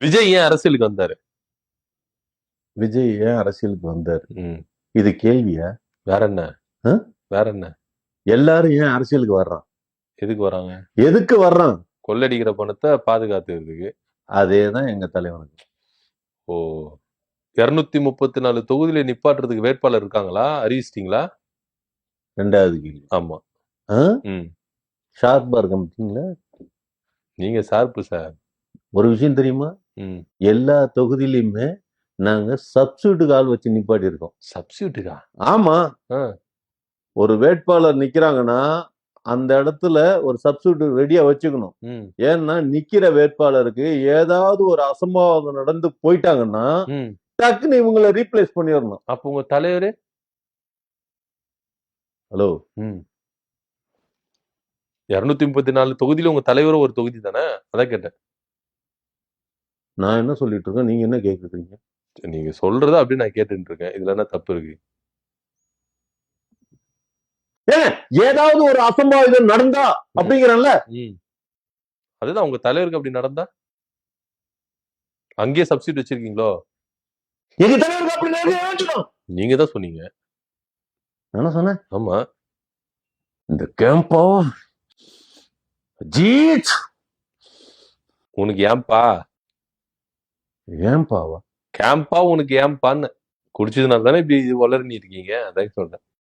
விஜய் ஏன் அரசியலுக்கு வந்தாரு? விஜய் ஏன் அரசியலுக்கு வந்தாரு? ம். இது கேள்வியா? வேற என்ன? ஆ? வேற என்ன? எல்லாரும் ஏன் அரசியலுக்கு வர்றான்? எதுக்கு வராங்க? எதுக்கு வர்றான்? கொள்ளடிக்கிற பணத்தை பாதுகாத்துறதுக்கு. அதேதான் எங்க தலைவனுக்கு. ஓ 234 தொகுதியில நிப்பாட்டுறதுக்கு வேட்பாளர் இருக்காங்களா? அறிவிச்சிட்டீங்களா? 2வது கேள்வி. ஆமா. ஆ? ம். ஷார்ப்பா இருக்க மாட்டீங்களா? நீங்க சார்பு சார். ஒரு விஷயம் தெரியுமா? ம். எல்லா தொகுதியிலுமே நாங்க சப்ஸ்டியூட்டுக்கு ஆள் வச்சு நிப்பாட்டி இருக்கோம். சப்ஸ்டியூட்டுக்கா? ஆமா. ஆ. ஒரு வேட்பாளர் நிக்கிறாங்கன்னா அந்த இடத்துல ஒரு சப்ஸ்டியூட் ரெடியா வச்சுக்கணும். ம். ஏன்னா நிக்கிற வேட்பாளருக்கு ஏதாவது ஒரு அசம்பாவிதம் நடந்து போயிட்டாங்கன்னா ம். டக்குன்னு இவங்களை ரீப்ளேஸ் பண்ணிடணும். அப்ப உங்க தலைவரு? ஹலோ. ம். 234 தொகுதியில உங்க தலைவரும் ஒரு தொகுதி தானே? அதான் கேட்டேன். நான் என்ன சொல்லிட்டு இருக்கேன், நீங்க என்ன கேக்குறீங்க? நீங்க சொல்றத அப்படி நான் கேட்டுட்டு இருக்கேன். இதுல என்ன தப்பு இருக்கு? ஏதாவது ஒரு அசம்பாவிதம் நடந்தா அப்படிங்கிறல்ல. ம். அதுதான் உங்க தலைவருக்கு அப்படி நடந்தா அங்கேயே சப்ஸ்டியூட் வச்சிருக்கீங்களோ? எங்க தலைவருக்கு அப்படி நடந்தா நீங்க தான் சொன்னீங்க. என்ன சொன்னேன்? ஆமா. இந்த கேம்போ ஜீத் உனக்கு ஏன்பா? ஏன்பாவா? கேம்பா உனக்கு ஏன்பான்னு குடிச்சதுனால தானே இப்படி வளர்னி இருக்கீங்க. அதான் சொல்றேன்.